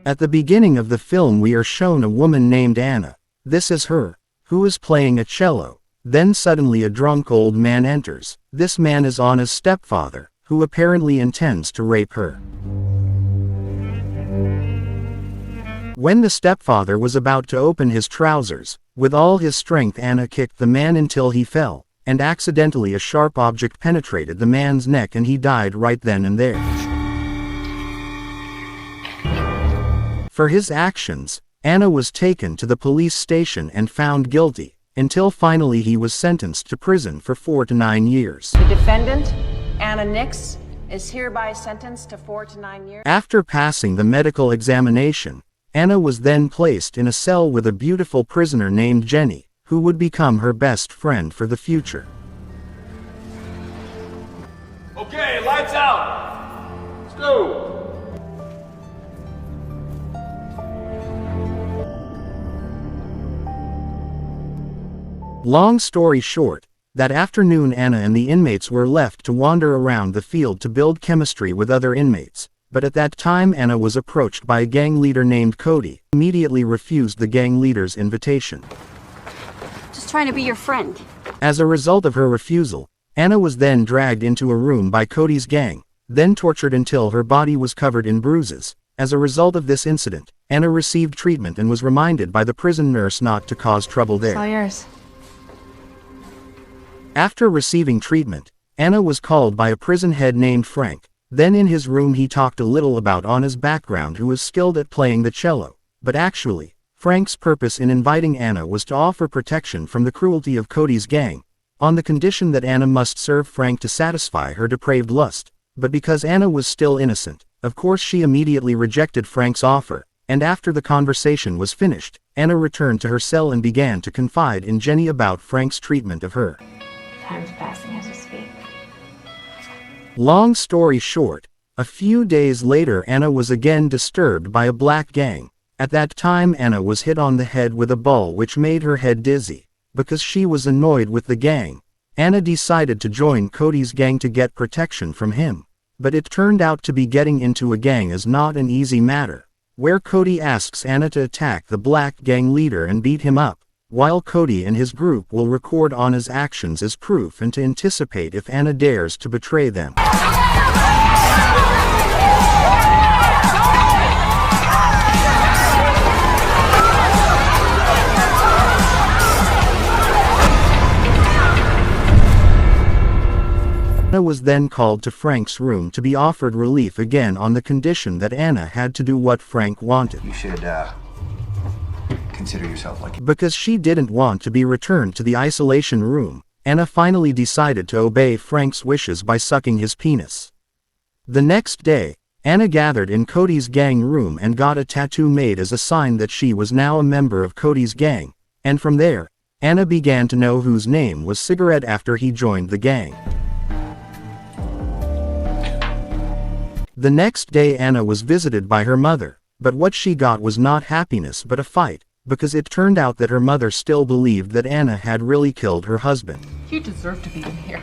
At the beginning of the film we are shown a woman named Anna. This is her, who is playing a cello. Then suddenly a drunk old man enters. This man is Anna's stepfather, who apparently intends to rape her. When the stepfather was about to open his trousers, with all his strength Anna kicked the man until he fell, and accidentally a sharp object penetrated the man's neck and he died right then and there. For his actions, Anna was taken to the police station and found guilty, until finally he was sentenced to prison for 4 to 9 years. The defendant, Anna Nix, is hereby sentenced to 4 to 9 years. After passing the medical examination, Anna was then placed in a cell with a beautiful prisoner named Jenny, who would become her best friend for the future. Okay, lights out! Let's go! Long story short, that afternoon Anna and the inmates were left to wander around the field to build chemistry with other inmates, but at that time Anna was approached by a gang leader named Cody, who immediately refused the gang leader's invitation. Just trying to be your friend. As a result of her refusal, Anna was then dragged into a room by Cody's gang, then tortured until her body was covered in bruises. As a result of this incident, Anna received treatment and was reminded by the prison nurse not to cause trouble there. It's all yours. After receiving treatment, Anna was called by a prison head named Frank. Then in his room he talked a little about Anna's background, who was skilled at playing the cello. But actually, Frank's purpose in inviting Anna was to offer protection from the cruelty of Cody's gang, on the condition that Anna must serve Frank to satisfy her depraved lust. But because Anna was still innocent, of course she immediately rejected Frank's offer, and after the conversation was finished, Anna returned to her cell and began to confide in Jenny about Frank's treatment of her. Time's passing as we speak. Long story short, a few days later Anna was again disturbed by a black gang. At that time Anna was hit on the head with a ball which made her head dizzy. Because she was annoyed with the gang, Anna decided to join Cody's gang to get protection from him. But it turned out to be getting into a gang is not an easy matter, where Cody asks Anna to attack the black gang leader and beat him up, while Cody and his group will record Anna's actions as proof and to anticipate if Anna dares to betray them. Anna was then called to Frank's room to be offered relief again on the condition that Anna had to do what Frank wanted. You should, consider yourself lucky. Because she didn't want to be returned to the isolation room, Anna finally decided to obey Frank's wishes by sucking his penis. The next day, Anna gathered in Cody's gang room and got a tattoo made as a sign that she was now a member of Cody's gang, and from there, Anna began to know whose name was Cigarette after he joined the gang. The next day Anna was visited by her mother, but what she got was not happiness but a fight, because it turned out that her mother still believed that Anna had really killed her husband. You deserve to be in here.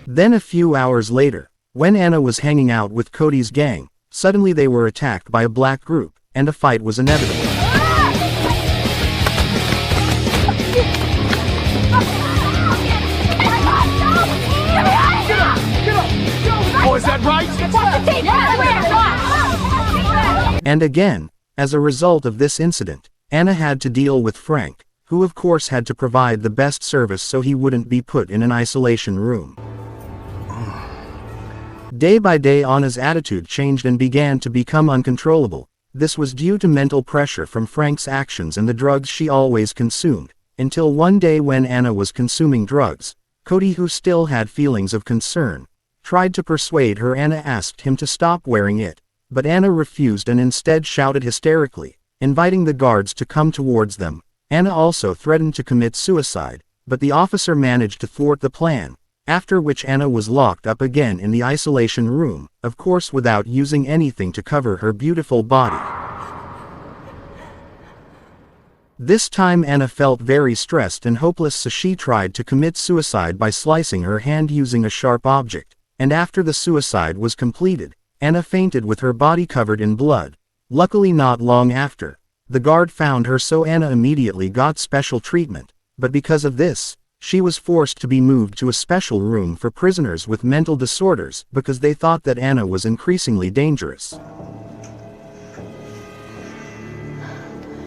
Then a few hours later, when Anna was hanging out with Cody's gang, suddenly they were attacked by a black group, and a fight was inevitable. Oh, is that right? And again, as a result of this incident, Anna had to deal with Frank, who of course had to provide the best service so he wouldn't be put in an isolation room. Day by day Anna's attitude changed and began to become uncontrollable. This was due to mental pressure from Frank's actions and the drugs she always consumed, until one day when Anna was consuming drugs, Cody, who still had feelings of concern, tried to persuade her. Anna asked him to stop wearing it, but Anna refused and instead shouted hysterically, inviting the guards to come towards them. Anna also threatened to commit suicide, but the officer managed to thwart the plan, after which Anna was locked up again in the isolation room, of course without using anything to cover her beautiful body. This time Anna felt very stressed and hopeless, so she tried to commit suicide by slicing her hand using a sharp object, and after the suicide was completed, Anna fainted with her body covered in blood. Luckily not long after, the guard found her, so Anna immediately got special treatment, but because of this, she was forced to be moved to a special room for prisoners with mental disorders because they thought that Anna was increasingly dangerous.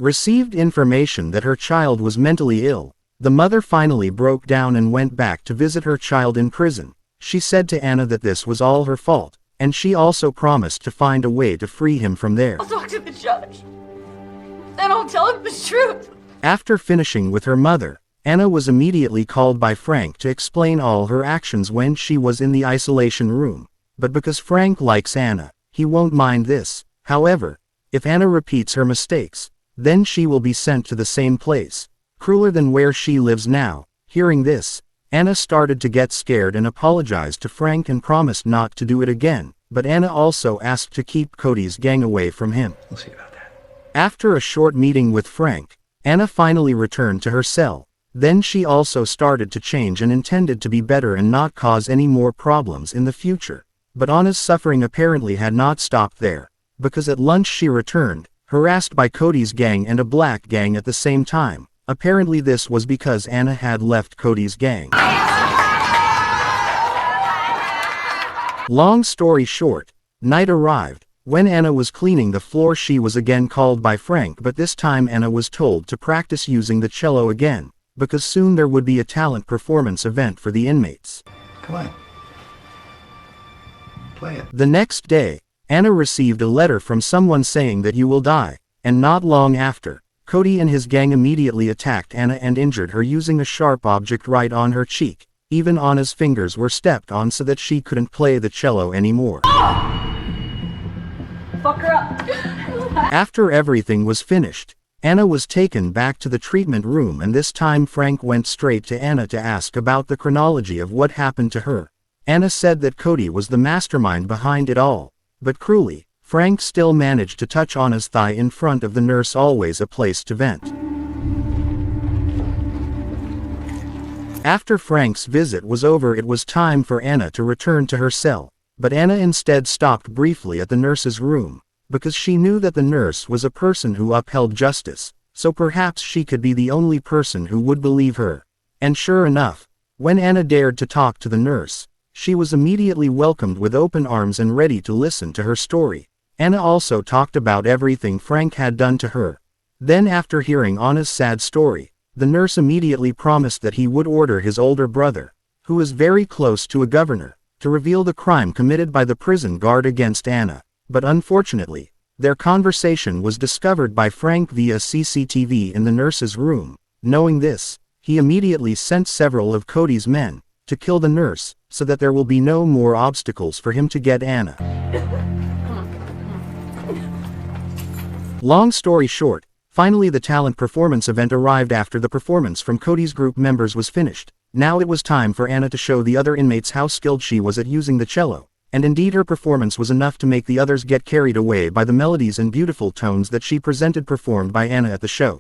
Received information that her child was mentally ill, the mother finally broke down and went back to visit her child in prison. She said to Anna that this was all her fault, and she also promised to find a way to free him from there. I'll talk to the judge. Then I'll tell him the truth. After finishing with her mother, Anna was immediately called by Frank to explain all her actions when she was in the isolation room. But because Frank likes Anna, he won't mind this. However, if Anna repeats her mistakes, then she will be sent to the same place, crueler than where she lives now. Hearing this, Anna started to get scared and apologized to Frank and promised not to do it again, but Anna also asked to keep Cody's gang away from him. We'll see about that. After a short meeting with Frank, Anna finally returned to her cell. Then she also started to change and intended to be better and not cause any more problems in the future. But Anna's suffering apparently had not stopped there, because at lunch she returned, harassed by Cody's gang and a black gang at the same time. Apparently this was because Anna had left Cody's gang. Long story short, night arrived. When Anna was cleaning the floor, she was again called by Frank, but this time Anna was told to practice using the cello again, because soon there would be a talent performance event for the inmates. Come on. Play it. The next day, Anna received a letter from someone saying that you will die, and not long after, Cody and his gang immediately attacked Anna and injured her using a sharp object right on her cheek. Even Anna's fingers were stepped on so that she couldn't play the cello anymore. Fuck her up. After everything was finished, Anna was taken back to the treatment room, and this time Frank went straight to Anna to ask about the chronology of what happened to her. Anna said that Cody was the mastermind behind it all, but cruelly, Frank still managed to touch Anna's thigh in front of the nurse, always a place to vent. After Frank's visit was over, it was time for Anna to return to her cell, but Anna instead stopped briefly at the nurse's room, because she knew that the nurse was a person who upheld justice, so perhaps she could be the only person who would believe her. And sure enough, when Anna dared to talk to the nurse, she was immediately welcomed with open arms and ready to listen to her story. Anna also talked about everything Frank had done to her. Then after hearing Anna's sad story, the nurse immediately promised that he would order his older brother, who is very close to a governor, to reveal the crime committed by the prison guard against Anna. But unfortunately, their conversation was discovered by Frank via CCTV in the nurse's room. Knowing this, he immediately sent several of Cody's men to kill the nurse, so that there will be no more obstacles for him to get Anna. Long story short, finally the talent performance event arrived after the performance from Cody's group members was finished. Now it was time for Anna to show the other inmates how skilled she was at using the cello. And indeed her performance was enough to make the others get carried away by the melodies and beautiful tones that she presented, performed by Anna at the show.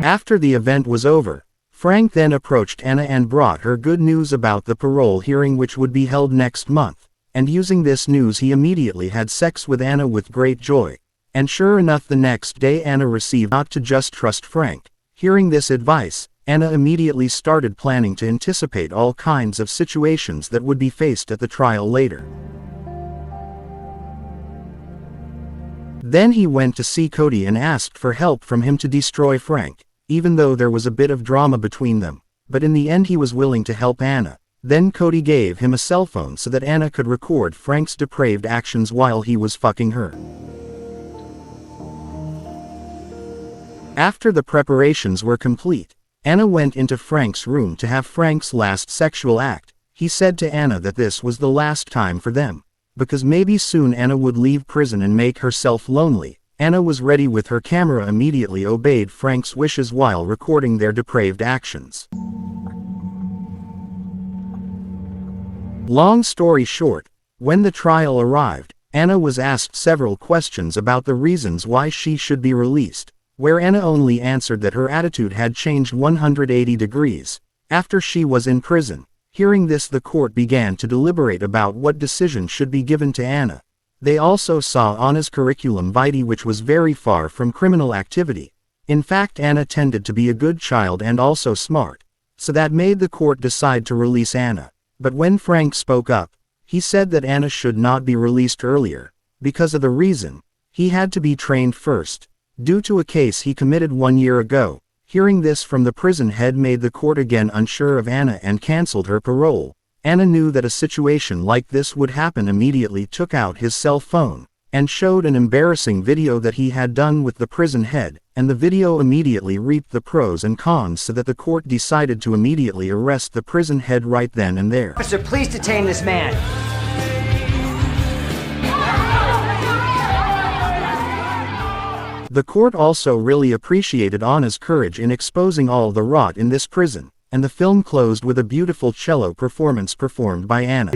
After the event was over, Frank then approached Anna and brought her good news about the parole hearing which would be held next month, and using this news he immediately had sex with Anna with great joy. And sure enough, the next day Anna received not to just trust Frank. Hearing this advice, Anna immediately started planning to anticipate all kinds of situations that would be faced at the trial later. Then he went to see Cody and asked for help from him to destroy Frank, even though there was a bit of drama between them, but in the end he was willing to help Anna. Then Cody gave him a cell phone so that Anna could record Frank's depraved actions while he was fucking her. After the preparations were complete, Anna went into Frank's room to have Frank's last sexual act. He said to Anna that this was the last time for them, because maybe soon Anna would leave prison and make herself lonely. Anna was ready with her camera, immediately obeyed Frank's wishes while recording their depraved actions. Long story short, when the trial arrived, Anna was asked several questions about the reasons why she should be released, where Anna only answered that her attitude had changed 180 degrees. After she was in prison, Hearing this, the court began to deliberate about what decision should be given to Anna. They also saw Anna's curriculum vitae, which was very far from criminal activity. In fact, Anna tended to be a good child and also smart. So that made the court decide to release Anna. But when Frank spoke up, he said that Anna should not be released earlier, because of the reason, he had to be trained first, due to a case he committed 1 year ago. Hearing this from the prison head made the court again unsure of Anna and cancelled her parole. Anna knew that a situation like this would happen, immediately took out his cell phone, and showed an embarrassing video that he had done with the prison head, and the video immediately reaped the pros and cons, so that the court decided to immediately arrest the prison head right then and there. Officer, please detain this man. The court also really appreciated Anna's courage in exposing all the rot in this prison, and the film closed with a beautiful cello performance performed by Anna.